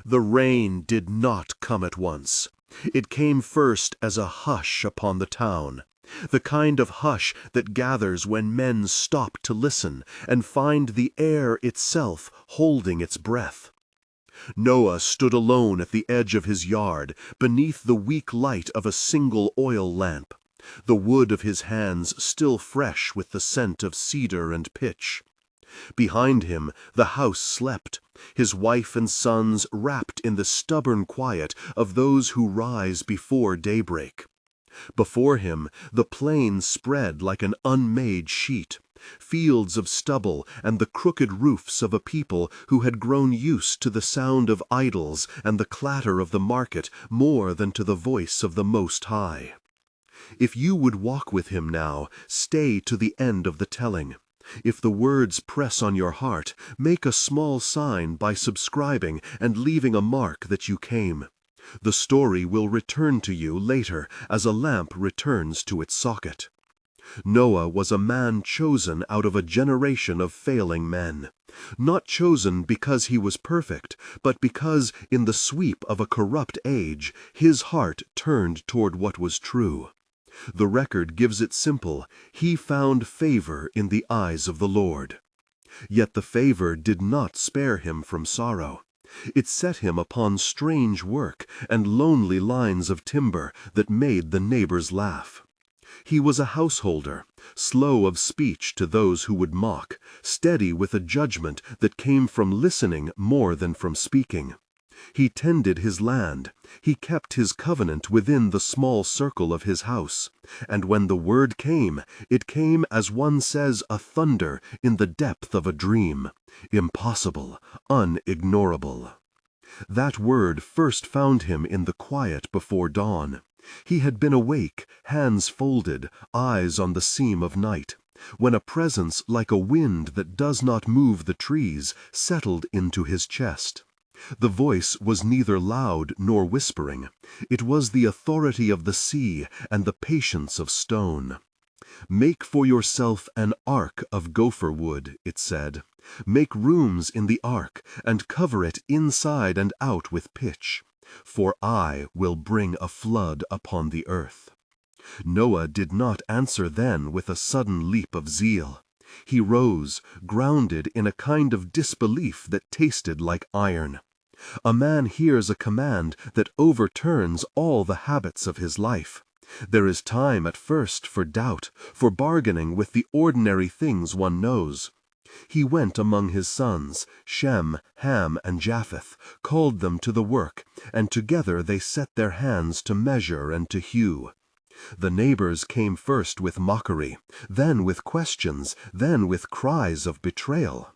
The rain did not come at once. It came first as a hush upon the town, the kind of hush that gathers when men stop to listen and find the air itself holding its breath. Noah stood alone at the edge of his yard, beneath the weak light of a single oil lamp, the wood of his hands still fresh with the scent of cedar and pitch. Behind him the house slept, his wife and sons wrapped in the stubborn quiet of those who rise before daybreak. Before him the plain spread like an unmade sheet, fields of stubble and the crooked roofs of a people who had grown used to the sound of idols and the clatter of the market more than to the voice of the Most High. If you would walk with him now, stay to the end of the telling. If the words press on your heart, make a small sign by subscribing and leaving a mark that you came. The story will return to you later as a lamp returns to its socket. Noah was a man chosen out of a generation of failing men. Not chosen because he was perfect, but because, in the sweep of a corrupt age, his heart turned toward what was true. The record gives it simple: he found favor in the eyes of the Lord. Yet the favor did not spare him from sorrow. It set him upon strange work and lonely lines of timber that made the neighbors laugh. He was a householder, slow of speech to those who would mock, steady with a judgment that came from listening more than from speaking. He tended his land, he kept his covenant within the small circle of his house, and when the word came, it came as one says a thunder in the depth of a dream, impossible, unignorable. That word first found him in the quiet before dawn. He had been awake, hands folded, eyes on the seam of night, when a presence like a wind that does not move the trees settled into his chest. The voice was neither loud nor whispering. It was the authority of the sea and the patience of stone. "Make for yourself an ark of gopher wood," it said. "Make rooms in the ark, and cover it inside and out with pitch. For I will bring a flood upon the earth." Noah did not answer then with a sudden leap of zeal. He rose, grounded in a kind of disbelief that tasted like iron. A man hears a command that overturns all the habits of his life. There is time at first for doubt, for bargaining with the ordinary things one knows. He went among his sons, Shem, Ham, and Japheth, called them to the work, and together they set their hands to measure and to hew. The neighbors came first with mockery, then with questions, then with cries of betrayal.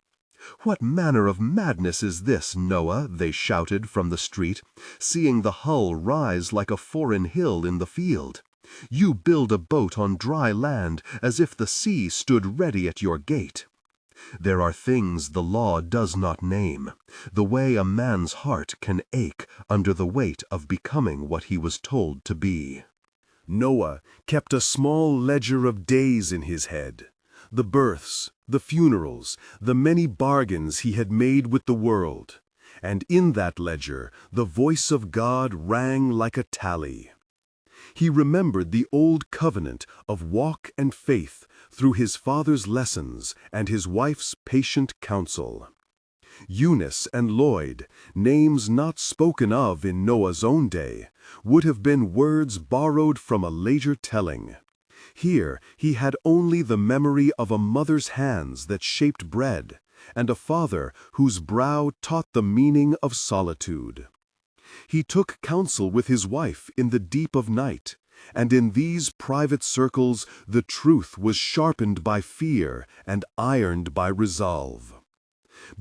"What manner of madness is this, Noah?" they shouted from the street, seeing the hull rise like a foreign hill in the field. "You build a boat on dry land as if the sea stood ready at your gate." There are things the law does not name, the way a man's heart can ache under the weight of becoming what he was told to be. Noah kept a small ledger of days in his head, the births, the funerals, the many bargains he had made with the world, and in that ledger the voice of God rang like a tally. He remembered the old covenant of walk and faith through his father's lessons and his wife's patient counsel. Eunice and Lloyd, names not spoken of in Noah's own day, would have been words borrowed from a later telling. Here he had only the memory of a mother's hands that shaped bread, and a father whose brow taught the meaning of solitude. He took counsel with his wife in the deep of night, and in these private circles the truth was sharpened by fear and ironed by resolve.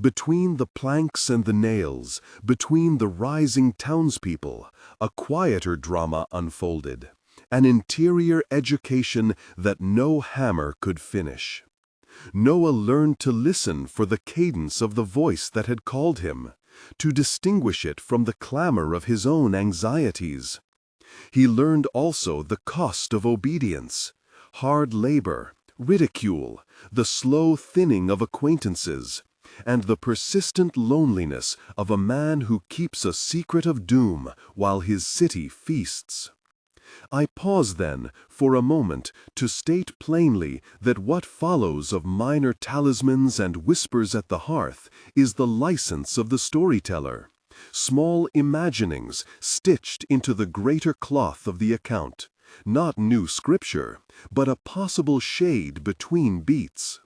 Between the planks and the nails, between the rising townspeople, a quieter drama unfolded, an interior education that no hammer could finish. Noah learned to listen for the cadence of the voice that had called him, to distinguish it from the clamor of his own anxieties. He learned also the cost of obedience, hard labor, ridicule, the slow thinning of acquaintances, and the persistent loneliness of a man who keeps a secret of doom while his city feasts. I pause then, for a moment, to state plainly that what follows of minor talismans and whispers at the hearth is the license of the storyteller, small imaginings stitched into the greater cloth of the account, not new scripture, but a possible shade between beats.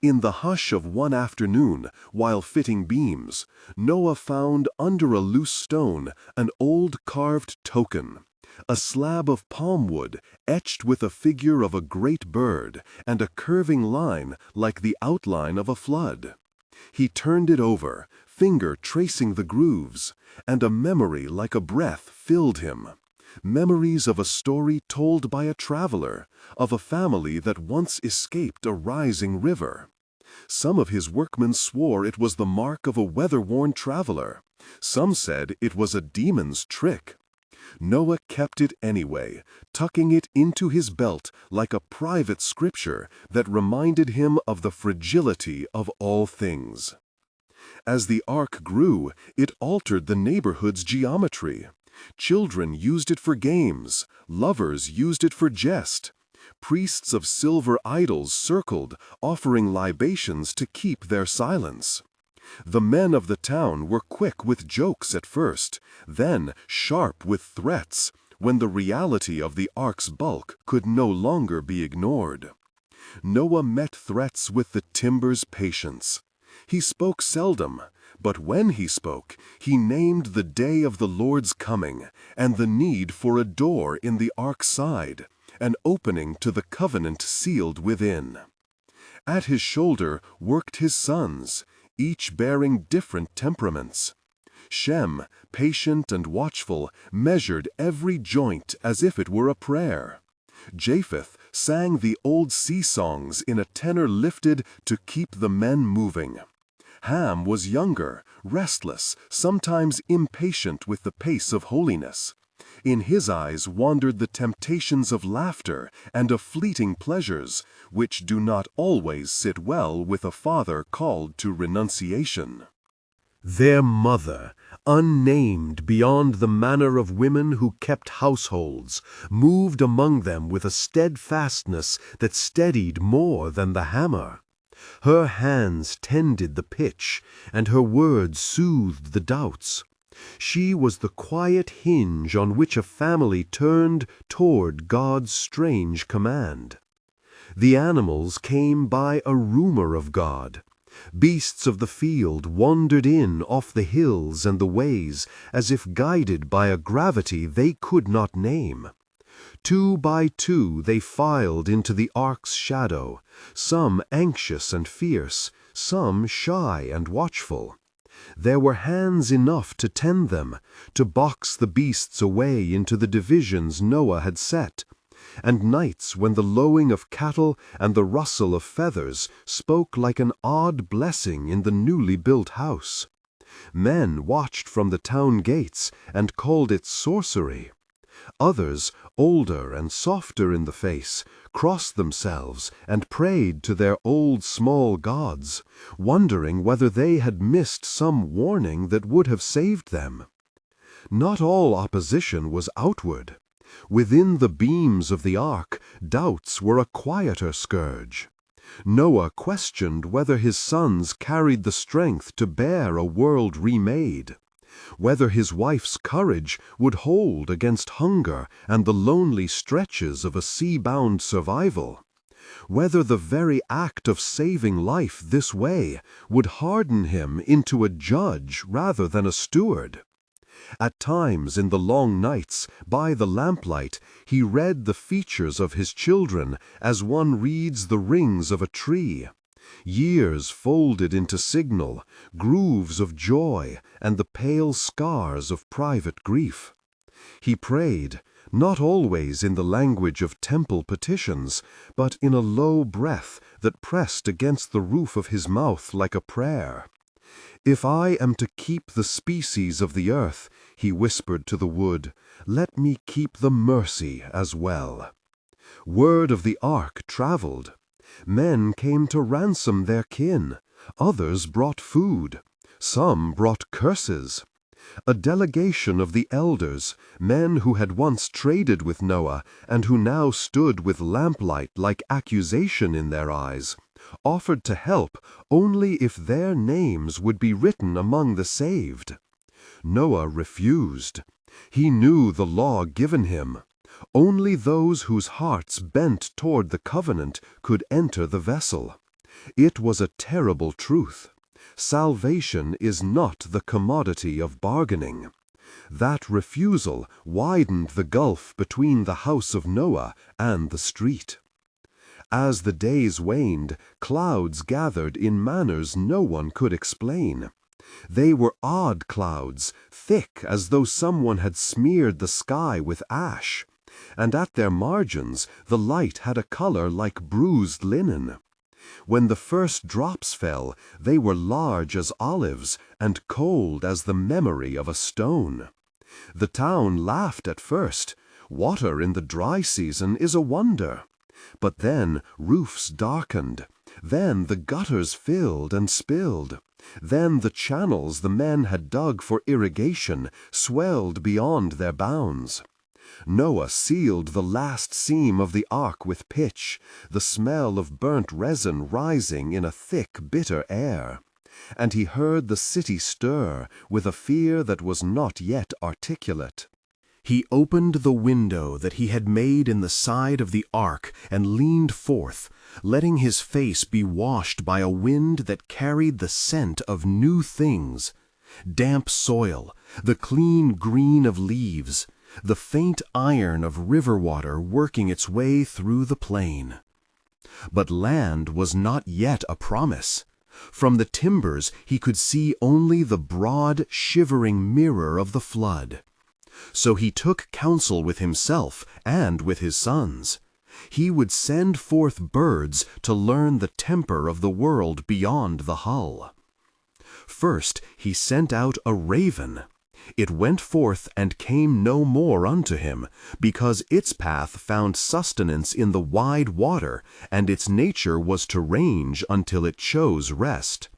In the hush of one afternoon, while fitting beams, Noah found under a loose stone an old carved token, a slab of palm wood etched with a figure of a great bird and a curving line like the outline of a flood. He turned it over, finger tracing the grooves, and a memory like a breath filled him. Memories of a story told by a traveler, of a family that once escaped a rising river. Some of his workmen swore it was the mark of a weather-worn traveler. Some said it was a demon's trick. Noah kept it anyway, tucking it into his belt like a private scripture that reminded him of the fragility of all things. As the ark grew, it altered the neighborhood's geometry. Children used it for games, lovers used it for jest. Priests of silver idols circled, offering libations to keep their silence. The men of the town were quick with jokes at first, then sharp with threats, when the reality of the ark's bulk could no longer be ignored. Noah met threats with the timber's patience. He spoke seldom, but when he spoke, he named the day of the Lord's coming and the need for a door in the ark's side, an opening to the covenant sealed within. At his shoulder worked his sons, each bearing different temperaments. Shem, patient and watchful, measured every joint as if it were a prayer. Japheth sang the old sea songs in a tenor lifted to keep the men moving. Ham was younger, restless, sometimes impatient with the pace of holiness. In his eyes wandered the temptations of laughter and of fleeting pleasures, which do not always sit well with a father called to renunciation. Their mother, unnamed beyond the manner of women who kept households, moved among them with a steadfastness that steadied more than the hammer. Her hands tended the pitch, and her words soothed the doubts. She was the quiet hinge on which a family turned toward God's strange command. The animals came by a rumor of God. Beasts of the field wandered in off the hills and the ways as if guided by a gravity they could not name. 2 by 2 they filed into the ark's shadow, some anxious and fierce, some shy and watchful. There were hands enough to tend them, to box the beasts away into the divisions Noah had set, and nights when the lowing of cattle and the rustle of feathers spoke like an odd blessing in the newly built house. Men watched from the town gates and called it sorcery. Others, older and softer in the face, crossed themselves and prayed to their old small gods, wondering whether they had missed some warning that would have saved them. Not all opposition was outward. Within the beams of the ark, doubts were a quieter scourge. Noah questioned whether his sons carried the strength to bear a world remade, whether his wife's courage would hold against hunger and the lonely stretches of a sea-bound survival, whether the very act of saving life this way would harden him into a judge rather than a steward. At times in the long nights, by the lamplight, he read the features of his children as one reads the rings of a tree. Years folded into signal, grooves of joy, and the pale scars of private grief. He prayed, not always in the language of temple petitions, but in a low breath that pressed against the roof of his mouth like a prayer. "If I am to keep the species of the earth," he whispered to the wood, "let me keep the mercy as well." Word of the ark traveled. Men came to ransom their kin. Others brought food. Some brought curses. A delegation of the elders, men who had once traded with Noah and who now stood with lamplight like accusation in their eyes, offered to help only if their names would be written among the saved. Noah refused. He knew the law given him. Only those whose hearts bent toward the covenant could enter the vessel. It was a terrible truth. Salvation is not the commodity of bargaining. That refusal widened the gulf between the house of Noah and the street. As the days waned, clouds gathered in manners no one could explain. They were odd clouds, thick as though someone had smeared the sky with ash, and at their margins the light had a color like bruised linen. When the first drops fell, they were large as olives and cold as the memory of a stone. The town laughed at first. Water in the dry season is a wonder. But then roofs darkened. Then the gutters filled and spilled. Then the channels the men had dug for irrigation swelled beyond their bounds. Noah sealed the last seam of the ark with pitch, the smell of burnt resin rising in a thick, bitter air. And he heard the city stir with a fear that was not yet articulate. He opened the window that he had made in the side of the ark and leaned forth, letting his face be washed by a wind that carried the scent of new things, damp soil, the clean green of leaves, the faint iron of river water working its way through the plain. But land was not yet a promise. From the timbers he could see only the broad, shivering mirror of the flood. So he took counsel with himself and with his sons. He would send forth birds to learn the temper of the world beyond the hull. First he sent out a raven. It went forth and came no more unto him, because its path found sustenance in the wide water, and its nature was to range until it chose rest.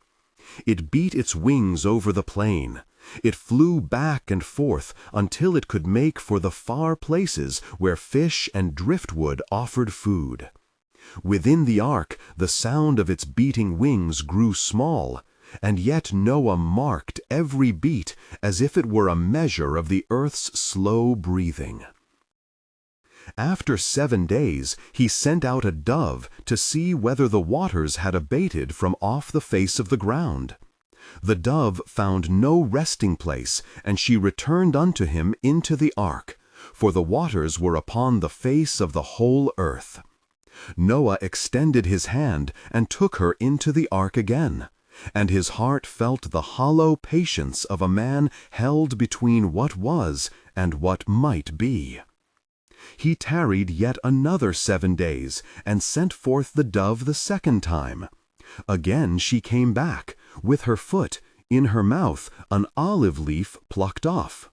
It beat its wings over the plain. It flew back and forth until it could make for the far places where fish and driftwood offered food. Within the ark the sound of its beating wings grew small, and yet Noah marked every beat as if it were a measure of the earth's slow breathing. After 7 days he sent out a dove to see whether the waters had abated from off the face of the ground. The dove found no resting place, and she returned unto him into the ark, for the waters were upon the face of the whole earth. Noah extended his hand and took her into the ark again, and his heart felt the hollow patience of a man held between what was and what might be. He tarried yet another 7 days, and sent forth the dove the second time. Again she came back, with her foot, in her mouth, an olive leaf plucked off.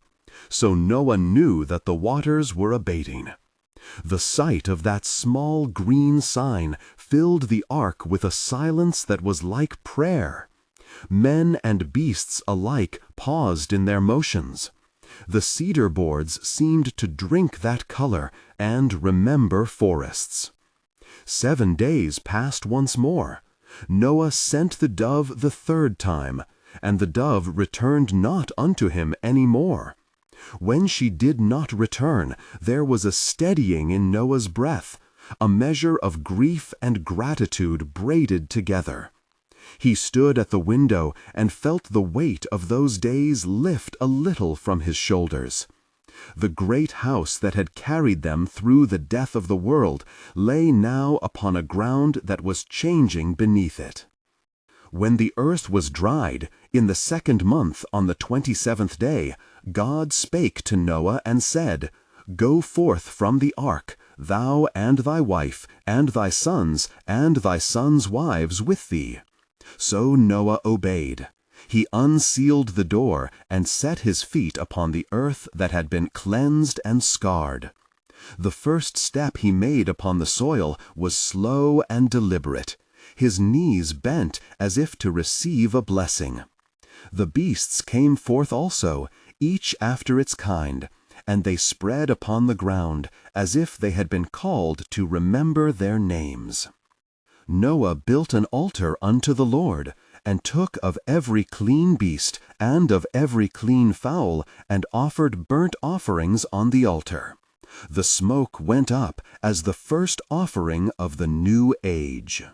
So Noah knew that the waters were abating. The sight of that small green sign filled the ark with a silence that was like prayer. Men and beasts alike paused in their motions. The cedar boards seemed to drink that color and remember forests. 7 days passed once more. Noah sent the dove the third time, and the dove returned not unto him any more. When she did not return, there was a steadying in Noah's breath, a measure of grief and gratitude braided together. He stood at the window and felt the weight of those days lift a little from his shoulders. The great house that had carried them through the death of the world lay now upon a ground that was changing beneath it. When the earth was dried, in the 2nd month on the 27th day, God spake to Noah and said, Go forth from the ark, thou and thy wife, and thy sons, and thy sons' wives with thee. So Noah obeyed. He unsealed the door and set his feet upon the earth that had been cleansed and scarred. The first step he made upon the soil was slow and deliberate. his knees bent as if to receive a blessing. The beasts came forth also, each after its kind, and they spread upon the ground, as if they had been called to remember their names. Noah built an altar unto the Lord, and took of every clean beast and of every clean fowl, and offered burnt offerings on the altar. The smoke went up as the first offering of the new age.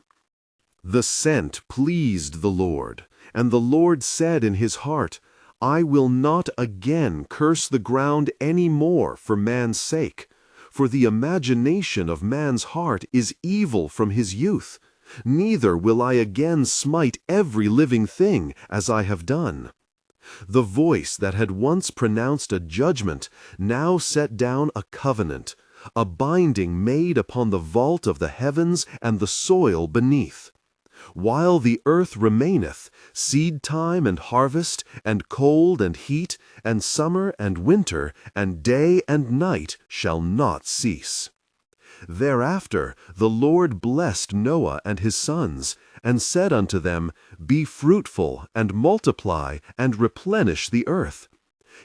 The scent pleased the Lord, and the Lord said in his heart, I will not again curse the ground any more for man's sake, for the imagination of man's heart is evil from his youth, neither will I again smite every living thing as I have done. The voice that had once pronounced a judgment now set down a covenant, a binding made upon the vault of the heavens and the soil beneath. While the earth remaineth, seed time and harvest, and cold and heat, and summer and winter, and day and night shall not cease. Thereafter the Lord blessed Noah and his sons, and said unto them, Be fruitful, and multiply, and replenish the earth.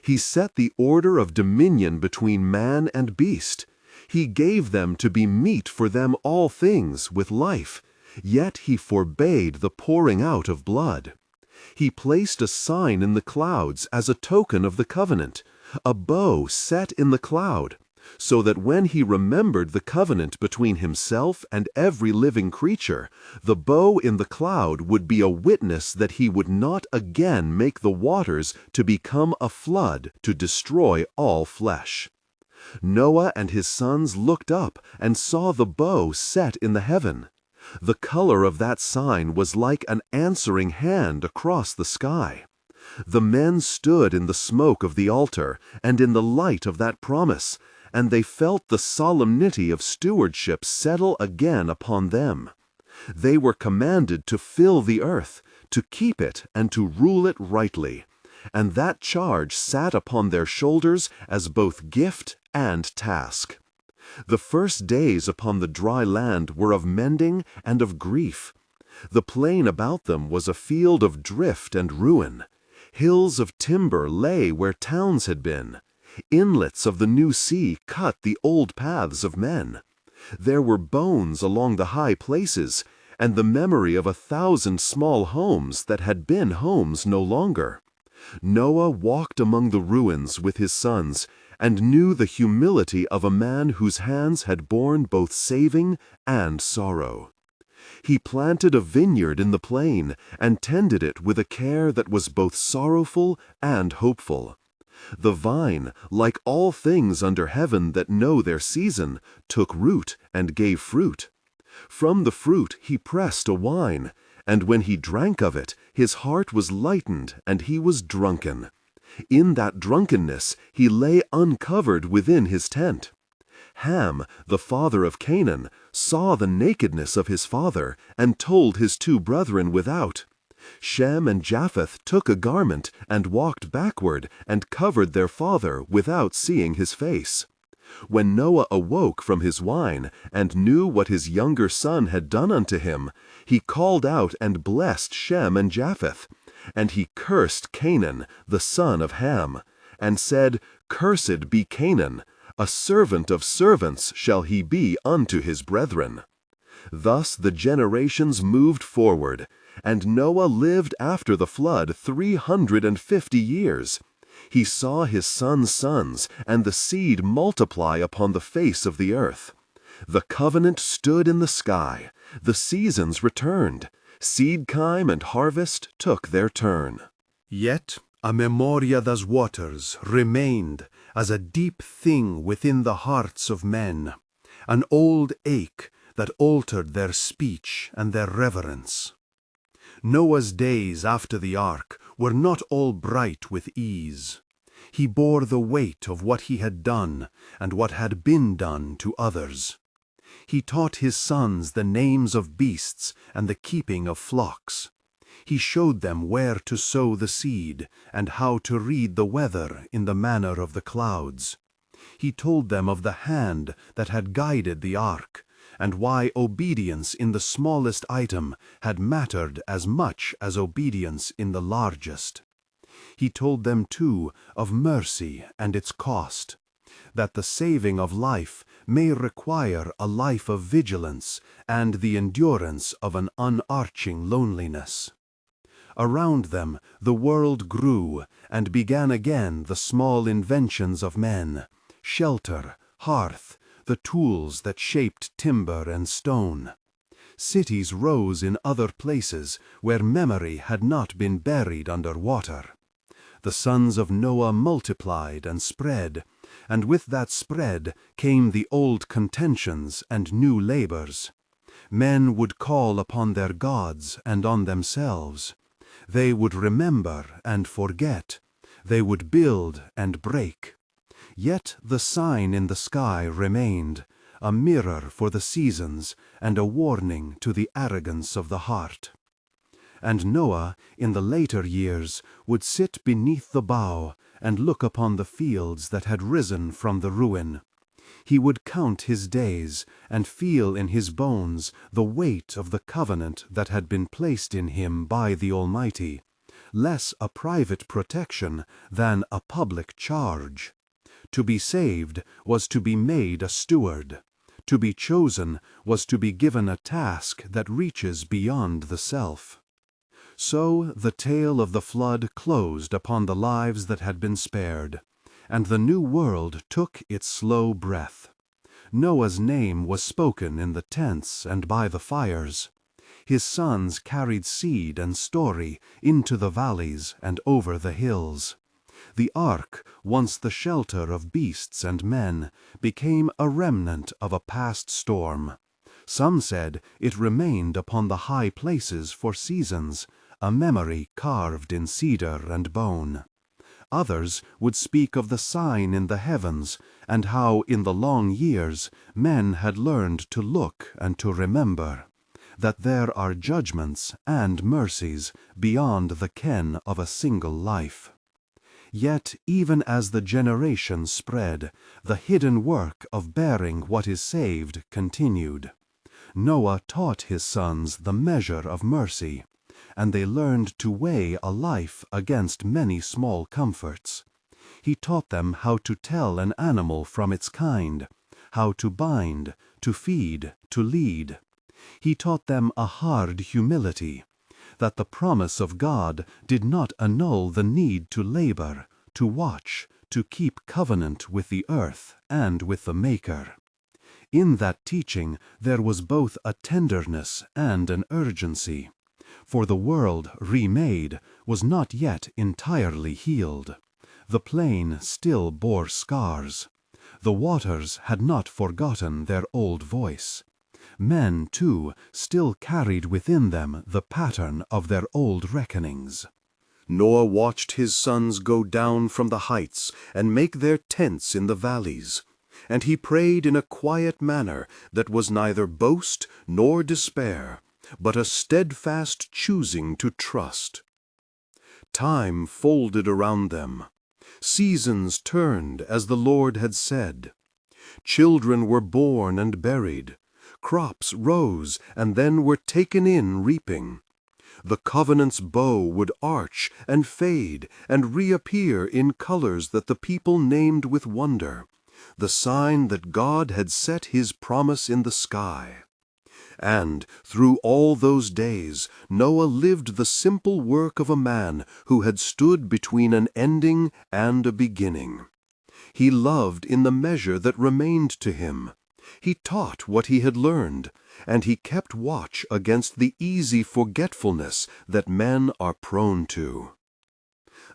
He set the order of dominion between man and beast. He gave them to be meat for them all things with life, yet he forbade the pouring out of blood. He placed a sign in the clouds as a token of the covenant, a bow set in the cloud, so that when he remembered the covenant between himself and every living creature, the bow in the cloud would be a witness that he would not again make the waters to become a flood to destroy all flesh. Noah and his sons looked up and saw the bow set in the heaven. The color of that sign was like an answering hand across the sky. The men stood in the smoke of the altar and in the light of that promise, and they felt the solemnity of stewardship settle again upon them. They were commanded to fill the earth, to keep it and to rule it rightly, and that charge sat upon their shoulders as both gift and task. The first days upon the dry land were of mending and of grief. The plain about them was a field of drift and ruin. Hills of timber lay where towns had been. Inlets of the new sea cut the old paths of men. There were bones along the high places, and the memory of 1,000 small homes that had been homes no longer. Noah walked among the ruins with his sons, and knew the humility of a man whose hands had borne both saving and sorrow. He planted a vineyard in the plain, and tended it with a care that was both sorrowful and hopeful. The vine, like all things under heaven that know their season, took root and gave fruit. From the fruit he pressed a wine, and when he drank of it, his heart was lightened, and he was drunken. In that drunkenness he lay uncovered within his tent. Ham, the father of Canaan, saw the nakedness of his father, and told his 2 brethren without. Shem and Japheth took a garment, and walked backward, and covered their father without seeing his face. When Noah awoke from his wine, and knew what his younger son had done unto him, he called out and blessed Shem and Japheth. And he cursed Canaan, the son of Ham, and said, Cursed be Canaan, a servant of servants shall he be unto his brethren. Thus the generations moved forward, and Noah lived after the flood 350 years. He saw his sons' sons, and the seed multiply upon the face of the earth. The covenant stood in the sky, the seasons returned, seed-time and harvest took their turn. Yet a memoria das waters remained as a deep thing within the hearts of men, an old ache that altered their speech and their reverence. Noah's days after the ark were not all bright with ease. He bore the weight of what he had done and what had been done to others. He taught his sons the names of beasts and the keeping of flocks. He showed them where to sow the seed and how to read the weather in the manner of the clouds. He told them of the hand that had guided the ark, and why obedience in the smallest item had mattered as much as obedience in the largest. He told them, too, of mercy and its cost, that the saving of life may require a life of vigilance and the endurance of an unarching loneliness. Around them the world grew, and began again the small inventions of men, shelter, hearth, the tools that shaped timber and stone. Cities rose in other places where memory had not been buried under water. The sons of Noah multiplied and spread, and with that spread came the old contentions and new labors. Men would call upon their gods and on themselves. They would remember and forget. They would build and break. Yet the sign in the sky remained, a mirror for the seasons and a warning to the arrogance of the heart. And Noah, in the later years, would sit beneath the bough and look upon the fields that had risen from the ruin. He would count his days and feel in his bones the weight of the covenant that had been placed in him by the Almighty, less a private protection than a public charge. To be saved was to be made a steward. To be chosen was to be given a task that reaches beyond the self. So the tale of the flood closed upon the lives that had been spared, and the new world took its slow breath. Noah's name was spoken in the tents and by the fires. His sons carried seed and story into the valleys and over the hills. The ark, once the shelter of beasts and men, became a remnant of a past storm. Some said it remained upon the high places for seasons, a memory carved in cedar and bone. Others would speak of the sign in the heavens, and how in the long years men had learned to look and to remember, that there are judgments and mercies beyond the ken of a single life. Yet even as the generations spread, the hidden work of bearing what is saved continued. Noah taught his sons the measure of mercy, and they learned to weigh a life against many small comforts. He taught them how to tell an animal from its kind, how to bind, to feed, to lead. He taught them a hard humility, that the promise of God did not annul the need to labor, to watch, to keep covenant with the earth and with the Maker. In that teaching there was both a tenderness and an urgency, for the world, remade, was not yet entirely healed. The plain still bore scars. The waters had not forgotten their old voice. Men, too, still carried within them the pattern of their old reckonings. Noah watched his sons go down from the heights and make their tents in the valleys, and he prayed in a quiet manner that was neither boast nor despair, but a steadfast choosing to trust. Time folded around them. Seasons turned as the Lord had said. Children were born and buried. Crops rose and then were taken in reaping. The covenant's bow would arch and fade and reappear in colors that the people named with wonder, the sign that God had set his promise in the sky. And through all those days Noah lived the simple work of a man who had stood between an ending and a beginning. He loved in the measure that remained to him. He taught what he had learned, and he kept watch against the easy forgetfulness that men are prone to.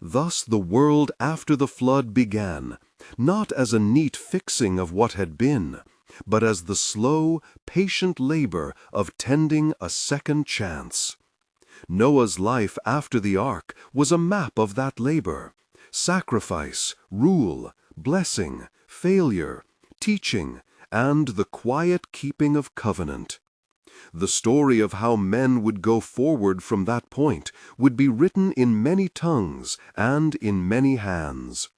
Thus the world after the flood began, not as a neat fixing of what had been, but as the slow, patient labor of tending a second chance. Noah's life after the ark was a map of that labor: sacrifice, rule, blessing, failure, teaching, and the quiet keeping of covenant. The story of how men would go forward from that point would be written in many tongues and in many hands.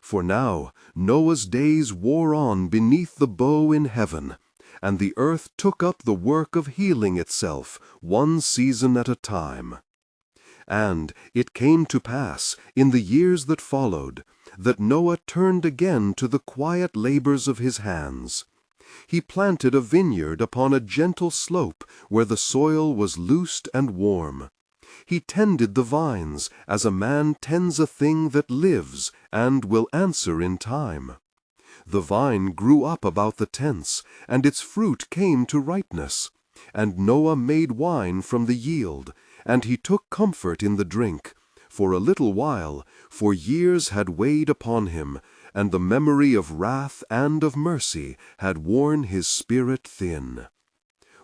For now Noah's days wore on beneath the bow in heaven, and the earth took up the work of healing itself, one season at a time. And it came to pass, in the years that followed, that Noah turned again to the quiet labors of his hands. He planted a vineyard upon a gentle slope where the soil was loosed and warm. He tended the vines as a man tends a thing that lives and will answer in time. The vine grew up about the tents, and its fruit came to ripeness. And Noah made wine from the yield, and he took comfort in the drink. For a little while, for years had weighed upon him, and the memory of wrath and of mercy had worn his spirit thin.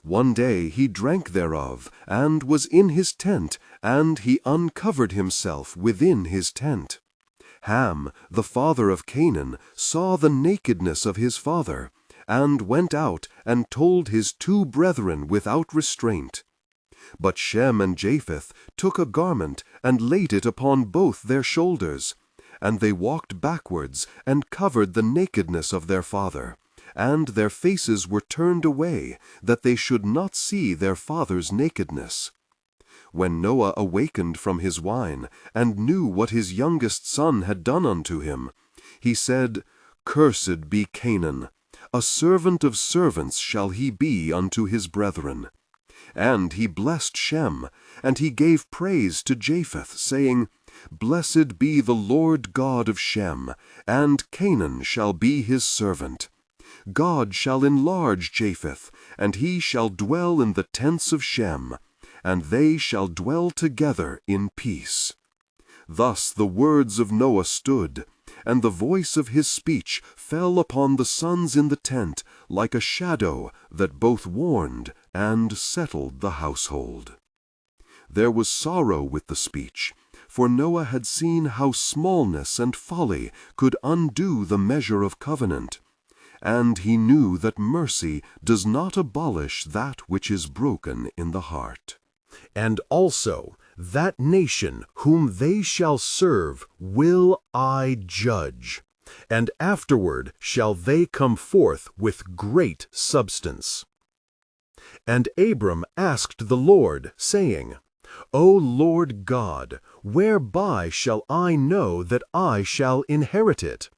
One day he drank thereof, and was in his tent, and he uncovered himself within his tent. Ham, the father of Canaan, saw the nakedness of his father, and went out and told his 2 brethren without restraint. But Shem and Japheth took a garment and laid it upon both their shoulders, and they walked backwards and covered the nakedness of their father, and their faces were turned away, that they should not see their father's nakedness. When Noah awakened from his wine, and knew what his youngest son had done unto him, he said, Cursed be Canaan, a servant of servants shall he be unto his brethren. And he blessed Shem, and he gave praise to Japheth, saying, Blessed be the Lord God of Shem, and Canaan shall be his servant. God shall enlarge Japheth, and he shall dwell in the tents of Shem, and they shall dwell together in peace. Thus the words of Noah stood, and the voice of his speech fell upon the sons in the tent like a shadow that both warned and settled the household. There was sorrow with the speech, for Noah had seen how smallness and folly could undo the measure of covenant, and he knew that mercy does not abolish that which is broken in the heart. And also that nation whom they shall serve will I judge, and afterward shall they come forth with great substance. And Abram asked the Lord, saying, O Lord God, whereby shall I know that I shall inherit it?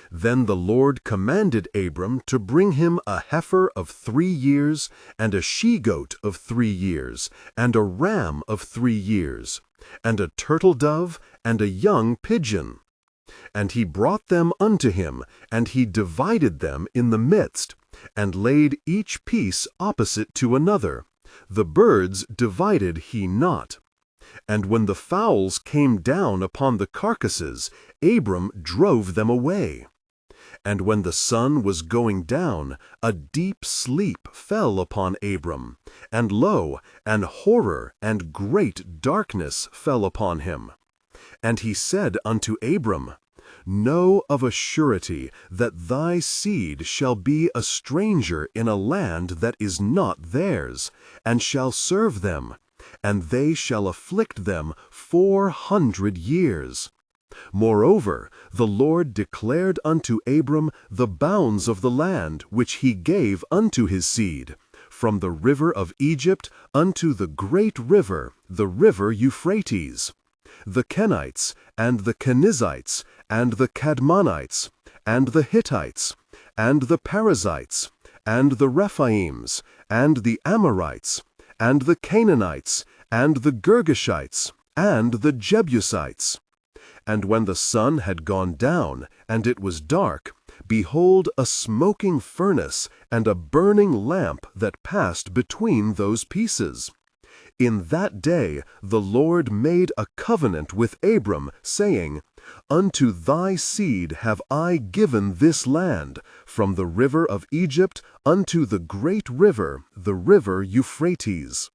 Then the Lord commanded Abram to bring him a heifer of 3 years, and a she-goat of 3 years, and a ram of 3 years, and a turtle-dove, and a young pigeon. And he brought them unto him, and he divided them in the midst, and laid each piece opposite to another. The birds divided he not. And when the fowls came down upon the carcasses, Abram drove them away. And when the sun was going down, a deep sleep fell upon Abram, and lo, an horror and great darkness fell upon him. And he said unto Abram, Know of a surety that thy seed shall be a stranger in a land that is not theirs, and shall serve them, and they shall afflict them 400 years. Moreover, the Lord declared unto Abram the bounds of the land which he gave unto his seed, from the river of Egypt unto the great river, the river Euphrates, the Kenites, and the Kenizzites, and the Cadmonites, and the Hittites, and the Perizzites, and the Rephaims, and the Amorites, and the Canaanites, and the Girgashites, and the Jebusites. And when the sun had gone down, and it was dark, behold, a smoking furnace, and a burning lamp that passed between those pieces. In that day the Lord made a covenant with Abram, saying, Unto thy seed have I given this land, from the river of Egypt unto the great river, the river Euphrates.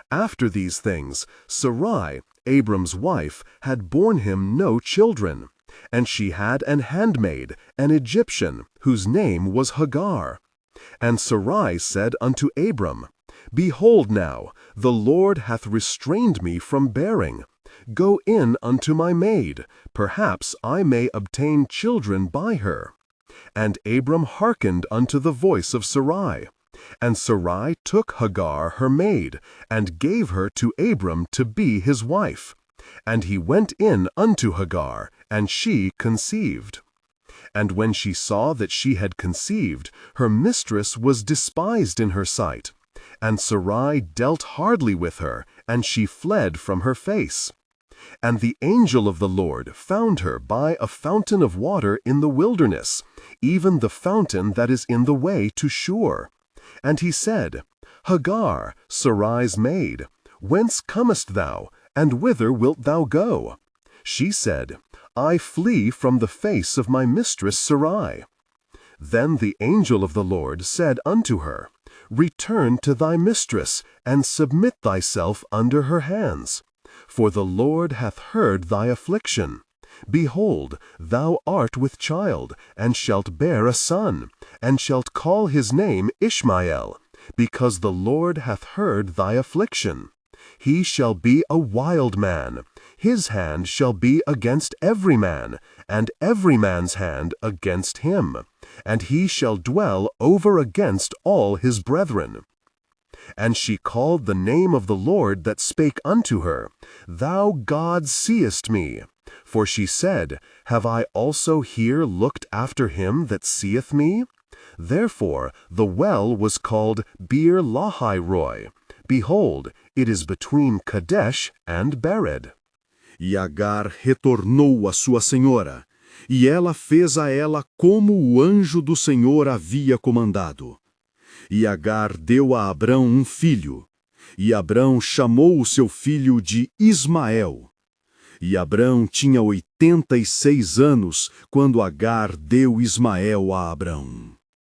After these things, Sarai, Abram's wife, had borne him no children, and she had an handmaid, an Egyptian, whose name was Hagar. And Sarai said unto Abram, Behold now, the Lord hath restrained me from bearing. Go in unto my maid, perhaps I may obtain children by her. And Abram hearkened unto the voice of Sarai. And Sarai took Hagar her maid, and gave her to Abram to be his wife. And he went in unto Hagar, and she conceived. And when she saw that she had conceived, her mistress was despised in her sight. And Sarai dealt hardly with her, and she fled from her face. And the angel of the Lord found her by a fountain of water in the wilderness, even the fountain that is in the way to Shur. And he said, Hagar, Sarai's maid, whence comest thou, and whither wilt thou go? She said, I flee from the face of my mistress Sarai. Then the angel of the Lord said unto her, Return to thy mistress, and submit thyself under her hands. For the Lord hath heard thy affliction. Behold, thou art with child, and shalt bear a son, and shalt call his name Ishmael, because the Lord hath heard thy affliction. He shall be a wild man. His hand shall be against every man, and every man's hand against him. And he shall dwell over against all his brethren. And she called the name of the Lord that spake unto her, Thou God seest me. For she said, Have I also here looked after him that seeth me? Therefore the well was called Beer Lahai Roi. Behold, it is between Kadesh and Bered. E Agar retornou à sua senhora, e ela fez a ela como o anjo do Senhor havia comandado. E Agar deu a Abrão filho, e Abrão chamou o seu filho de Ismael. E Abrão tinha 86 anos quando Agar deu Ismael a Abrão.